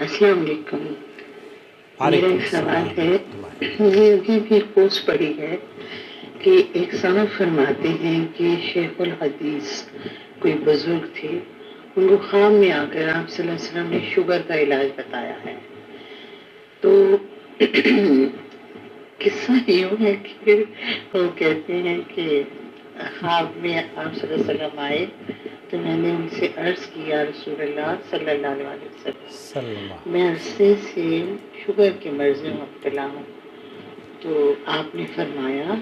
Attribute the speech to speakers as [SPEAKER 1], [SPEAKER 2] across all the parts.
[SPEAKER 1] السلام علیکم. میرا
[SPEAKER 2] وعلیکم
[SPEAKER 1] ایک سوال
[SPEAKER 2] السلام
[SPEAKER 1] ہے.
[SPEAKER 2] ورحمۃ اللہ.
[SPEAKER 1] میں ابھی بھی پوسٹ پڑھی ہے کہ ایک صاحب فرماتے ہیں کہ شیخ الحدیث کوئی بزرگ تھے، ان کو خواب میں آ کر آپ صلی اللہ علیہ وسلم نے شوگر کا علاج بتایا ہے. تو قصہ یوں ہے کہ وہ کہتے ہیں کہ خواب میں آپ صلی اللہ علیہ وسلم آئے تو میں نے ان سے عرض کی یا رسول اللہ صلی اللہ علیہ
[SPEAKER 2] صلی اللہ
[SPEAKER 1] وسلم،
[SPEAKER 2] علیہ
[SPEAKER 1] میں عرصے سے شوگر کے مرض میں مبتلا ہوں. تو آپ نے فرمایا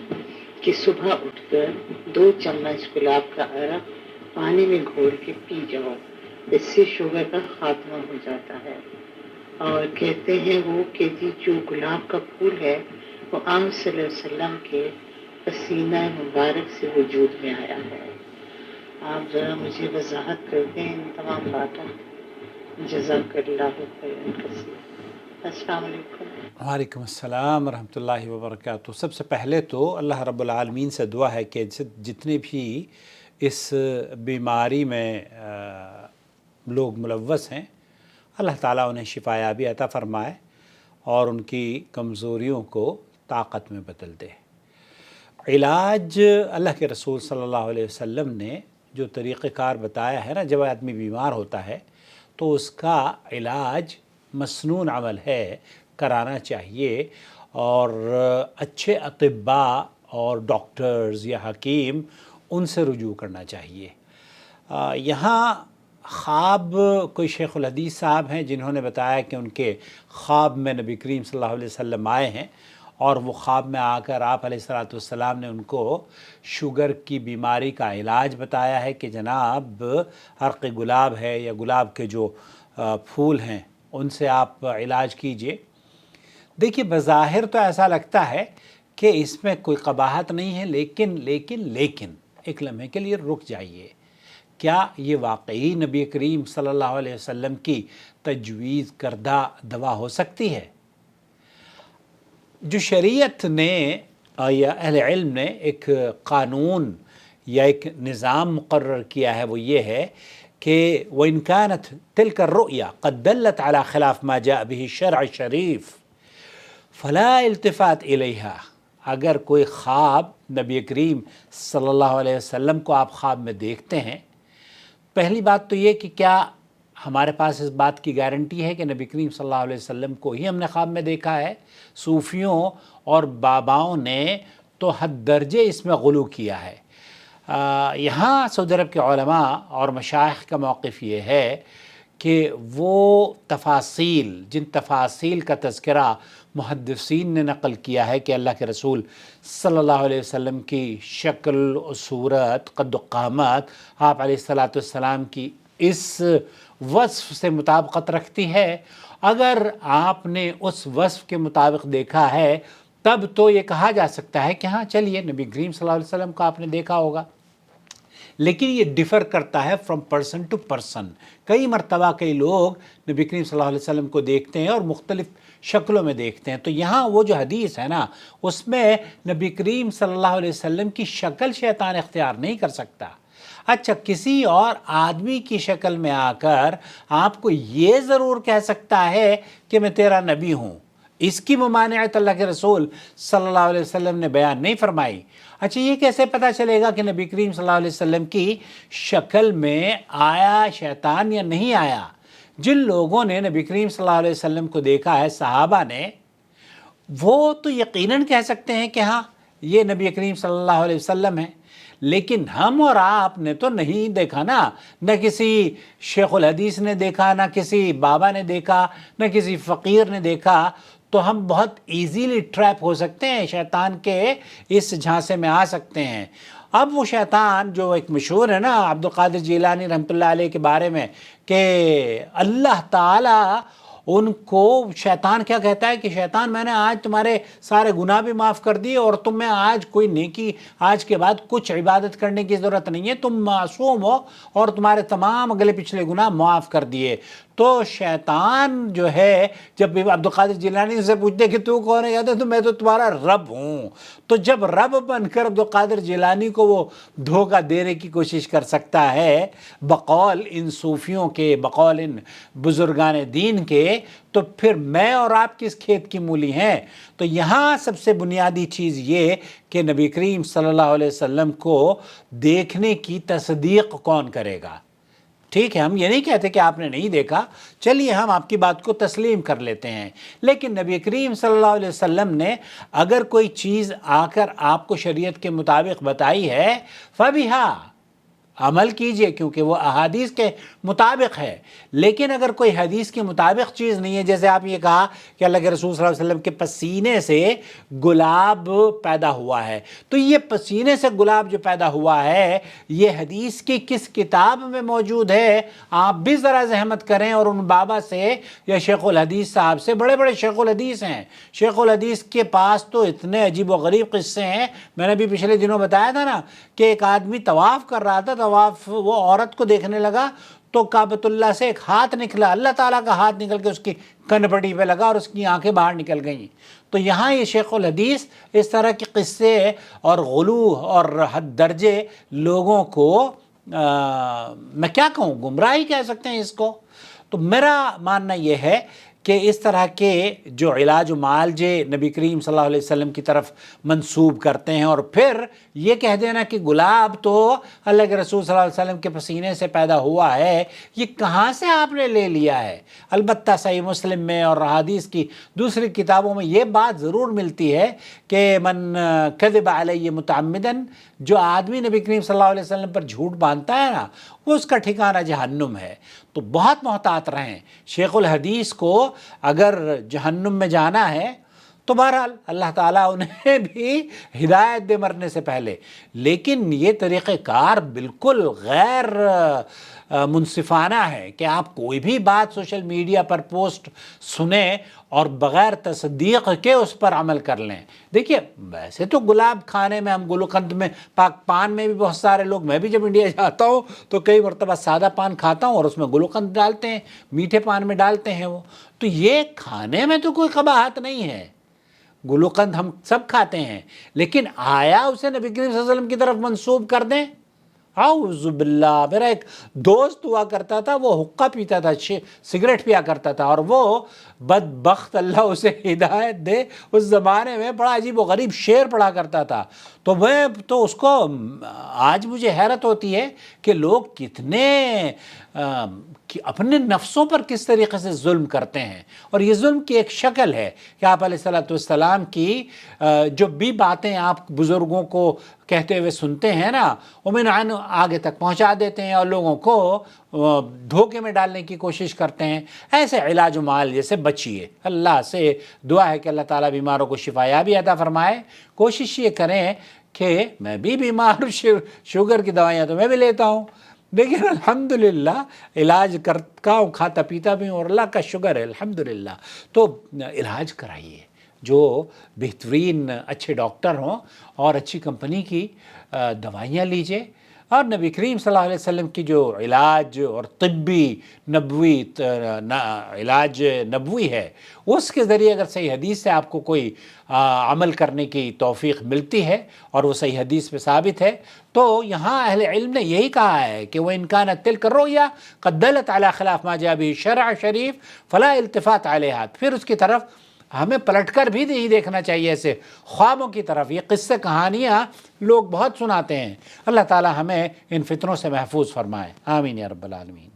[SPEAKER 1] کہ صبح اٹھ کر 2 چمچ گلاب کا عرق پانی میں گھول کے پی جاؤ، اس سے شوگر کا خاتمہ ہو جاتا ہے. اور کہتے ہیں وہ کہ جو گلاب کا پھول ہے وہ آپ صلی اللہ علیہ وسلم کے پسینہ مبارک سے وجود میں آیا ہے. آپ ذرا مجھے وضاحت کر دیں ان تمام باتوں. جزاک اللہ خیرا کثیرا. السلام علیکم.
[SPEAKER 2] وعلیکم السلام ورحمۃ اللہ وبرکاتہ. سب سے پہلے تو اللہ رب العالمین سے دعا ہے کہ جتنے بھی اس بیماری میں لوگ ملوث ہیں، اللہ تعالیٰ انہیں شفا یابی عطا فرمائے اور ان کی کمزوریوں کو طاقت میں بدل دے. علاج اللہ کے رسول صلی اللہ علیہ وسلم نے جو طریقہ کار بتایا ہے نا، جب آدمی بیمار ہوتا ہے تو اس کا علاج مسنون عمل ہے، کرانا چاہیے، اور اچھے اطباء اور ڈاکٹرز یا حکیم ان سے رجوع کرنا چاہیے. یہاں خواب کوئی شیخ الحدیث صاحب ہیں جنہوں نے بتایا کہ ان کے خواب میں نبی کریم صلی اللہ علیہ وسلم آئے ہیں اور وہ خواب میں آ کر آپ علیہ الصلاۃ والسلام نے ان کو شوگر کی بیماری کا علاج بتایا ہے کہ جناب عرق گلاب ہے یا گلاب کے جو پھول ہیں ان سے آپ علاج کیجئے. دیکھیے بظاہر تو ایسا لگتا ہے کہ اس میں کوئی قباحت نہیں ہے، لیکن ایک لمحے کے لیے رک جائیے. کیا یہ واقعی نبی کریم صلی اللہ علیہ وسلم کی تجویز کردہ دوا ہو سکتی ہے؟ جو شریعت نے یا اہل علم نے ایک قانون یا ایک نظام مقرر کیا ہے وہ یہ ہے کہ وَإِنْ كَانَتْ تِلْكَ الرُّؤْيَا قَدْ دَلَّتْ عَلَى خِلَافِ مَا جَاءَ بِهِ الشَّرْعُ الشَّرِيفُ فَلَا الْتِفَاتَ إِلَيْهَا. اگر کوئی خواب نبی کریم صلی اللہ علیہ وسلم کو آپ خواب میں دیکھتے ہیں، پہلی بات تو یہ کہ کیا ہمارے پاس اس بات کی گارنٹی ہے کہ نبی کریم صلی اللہ علیہ وسلم کو ہی ہم نے خواب میں دیکھا ہے؟ صوفیوں اور باباؤں نے تو حد درجے اس میں غلو کیا ہے. یہاں سعودی عرب کے علماء اور مشائخ کا موقف یہ ہے کہ وہ جن تفاصیل کا تذکرہ محدثین نے نقل کیا ہے کہ اللہ کے رسول صلی اللہ علیہ وسلم کی شکل و صورت، قد و قامت آپ علیہ الصلاۃ والسلام کی اس وصف سے مطابقت رکھتی ہے. اگر آپ نے اس وصف کے مطابق دیکھا ہے تب تو یہ کہا جا سکتا ہے کہ ہاں چلیے نبی کریم صلی اللہ علیہ وسلم کو آپ نے دیکھا ہوگا. لیکن یہ ڈیفر کرتا ہے فرام پرسن ٹو پرسن. کئی مرتبہ کئی لوگ نبی کریم صلی اللہ علیہ وسلم کو دیکھتے ہیں اور مختلف شکلوں میں دیکھتے ہیں. تو یہاں وہ جو حدیث ہے نا، اس میں نبی کریم صلی اللہ علیہ وسلم کی شکل شیطان اختیار نہیں کر سکتا. اچھا، کسی اور آدمی کی شکل میں آ کر آپ کو یہ ضرور کہہ سکتا ہے کہ میں تیرا نبی ہوں. اس کی ممانعت اللہ کے رسول صلی اللہ علیہ وسلم نے بیان نہیں فرمائی. اچھا، یہ کیسے پتہ چلے گا کہ نبی کریم صلی اللہ علیہ وسلم کی شکل میں آیا شیطان یا نہیں آیا؟ جن لوگوں نے نبی کریم صلی اللہ علیہ وسلم کو دیکھا ہے، صحابہ نے، وہ تو یقیناً کہہ سکتے ہیں کہ ہاں یہ نبی کریم صلی اللہ علیہ وسلم ہے. لیکن ہم اور آپ نے تو نہیں دیکھا نا، نہ کسی شیخ الحدیث نے دیکھا، نہ کسی بابا نے دیکھا، نہ کسی فقیر نے دیکھا. تو ہم بہت ایزیلی ٹریپ ہو سکتے ہیں، شیطان کے اس جھانسے میں آ سکتے ہیں. اب وہ شیطان جو ایک مشہور ہے نا عبد القادر جیلانی رحمۃ اللہ علیہ کے بارے میں، کہ اللہ تعالیٰ ان کو، شیطان کیا کہتا ہے کہ شیطان میں نے آج تمہارے سارے گناہ بھی معاف کر دیے اور تمہیں آج کوئی نیکی، آج کے بعد کچھ عبادت کرنے کی ضرورت نہیں ہے، تم معصوم ہو اور تمہارے تمام اگلے پچھلے گناہ معاف کر دیے. تو شیطان جو ہے جب عبد القادر جیلانی سے پوچھتے کہ تو کون ہے، کہتے ہیں تو میں تو تمہارا رب ہوں. تو جب رب بن کر عبد القادر جیلانی کو وہ دھوکہ دینے کی کوشش کر سکتا ہے بقول ان صوفیوں کے، بقول ان بزرگان دین کے، تو پھر میں اور آپ کس کھیت کی مولی ہیں؟ تو یہاں سب سے بنیادی چیز یہ کہ نبی کریم صلی اللہ علیہ وسلم کو دیکھنے کی تصدیق کون کرے گا؟ ٹھیک ہے، ہم یہ نہیں کہتے کہ آپ نے نہیں دیکھا، چلیے ہم آپ کی بات کو تسلیم کر لیتے ہیں، لیکن نبی کریم صلی اللہ علیہ وسلم نے اگر کوئی چیز آ کر آپ کو شریعت کے مطابق بتائی ہے فَبِهَا، عمل کیجئے کیونکہ وہ احادیث کے مطابق ہے. لیکن اگر کوئی حدیث کے مطابق چیز نہیں ہے، جیسے آپ یہ کہا کہ اللہ کے رسول صلی اللہ علیہ وسلم کے پسینے سے گلاب پیدا ہوا ہے، تو یہ پسینے سے گلاب جو پیدا ہوا ہے یہ حدیث کی کس کتاب میں موجود ہے؟ آپ بھی ذرا زحمت کریں اور ان بابا سے یا شیخ الحدیث صاحب سے، بڑے بڑے شیخ الحدیث ہیں، شیخ الحدیث کے پاس تو اتنے عجیب و غریب قصے ہیں. میں نے بھی پچھلے دنوں بتایا تھا نا کہ ایک آدمی طواف کر رہا تھا، طواف وہ عورت کو دیکھنے لگا تو کعبۃ اللہ سے ایک ہاتھ نکلا، اللہ تعالیٰ کا ہاتھ نکل کے اس کی کنپٹی پہ لگا اور اس کی آنکھیں باہر نکل گئیں. تو یہاں یہ شیخ الحدیث اس طرح کے قصے اور غلو اور حد درجے لوگوں کو میں کیا کہوں، گمراہی کہہ سکتے ہیں اس کو. تو میرا ماننا یہ ہے کہ اس طرح کے جو علاج و معالجے نبی کریم صلی اللہ علیہ وسلم کی طرف منسوب کرتے ہیں اور پھر یہ کہہ دینا کہ گلاب تو اللہ کے رسول صلی اللہ علیہ وسلم کے پسینے سے پیدا ہوا ہے، یہ کہاں سے آپ نے لے لیا ہے؟ البتہ صحیح مسلم میں اور حدیث کی دوسری کتابوں میں یہ بات ضرور ملتی ہے کہ من کذب علیہ متعمدن، جو آدمی نبی کریم صلی اللہ علیہ وسلم پر جھوٹ باندھتا ہے نا وہ اس کا ٹھکانہ جہنم ہے. تو بہت محتاط رہیں. شیخ الحدیث کو اگر جہنم میں جانا ہے تو بہرحال اللہ تعالیٰ انہیں بھی ہدایت دے مرنے سے پہلے، لیکن یہ طریقہ کار بالکل غیر منصفانہ ہے کہ آپ کوئی بھی بات سوشل میڈیا پر پوسٹ سنیں اور بغیر تصدیق کے اس پر عمل کر لیں. دیکھیے ویسے تو گلاب کھانے میں، ہم گلوقند میں، پاک پان میں بھی بہت سارے لوگ، میں بھی جب انڈیا جاتا ہوں تو کئی مرتبہ سادہ پان کھاتا ہوں اور اس میں گلوقند ڈالتے ہیں، میٹھے پان میں ڈالتے ہیں وہ. تو یہ کھانے میں تو کوئی قباحت نہیں ہے، گلوقند ہم سب کھاتے ہیں، لیکن آیا اسے نبی کریم صلی اللہ علیہ وسلم کی طرف منسوب کر دیں؟ اعوذ باللہ. میرا ایک دوست ہوا کرتا تھا، وہ حقہ پیتا تھا، سگریٹ پیا کرتا تھا، اور وہ بدبخت اللہ اسے ہدایت دے اس زمانے میں بڑا عجیب و غریب شعر پڑھا کرتا تھا. تو میں تو اس کو آج مجھے حیرت ہوتی ہے کہ لوگ کتنے اپنے نفسوں پر کس طریقے سے ظلم کرتے ہیں. اور یہ ظلم کی ایک شکل ہے کہ آپ علیہ السلام کی جو بھی باتیں آپ بزرگوں کو کہتے ہوئے سنتے ہیں نا، وہ آگے تک پہنچا دیتے ہیں اور لوگوں کو دھوکے میں ڈالنے کی کوشش کرتے ہیں. ایسے علاج و معالجے سے بچیے. اللہ سے دعا ہے کہ اللہ تعالیٰ بیماروں کو شفا یابی عطا فرمائے. کوشش یہ کریں کہ میں بھی بیمار ہوں، شوگر کی دوائیاں تو میں بھی لیتا ہوں، لیکن الحمدللہ علاج کرتا ہوں، کھاتا پیتا بھی ہوں اور اللہ کا شکر ہے الحمدللہ. تو علاج کرائیے، جو بہترین اچھے ڈاکٹر ہوں اور اچھی کمپنی کی دوائیاں لیجئے. اور نبی کریم صلی اللہ علیہ وسلم کی جو علاج اور طبی نبوی علاج نبوی ہے، اس کے ذریعے اگر صحیح حدیث سے آپ کو کوئی عمل کرنے کی توفیق ملتی ہے اور وہ صحیح حدیث پہ ثابت ہے، تو یہاں اہل علم نے یہی کہا ہے کہ وَإِنْ كَانَتْ تِلْكَ الرُّؤْيَا قَدْ دَلَتْ عَلَى خِلَافِ مَا جَاءَ بِهِ الشَّرْعُ الشَّرِيفُ فَلَا الْتِفَاتَ عَلَيْهَا. پھر اس کی طرف ہمیں پلٹ کر بھی نہیں دیکھنا چاہیے ایسے خوابوں کی طرف. یہ قصے کہانیاں لوگ بہت سناتے ہیں. اللہ تعالی ہمیں ان فتنوں سے محفوظ فرمائے. آمین یا رب العالمین.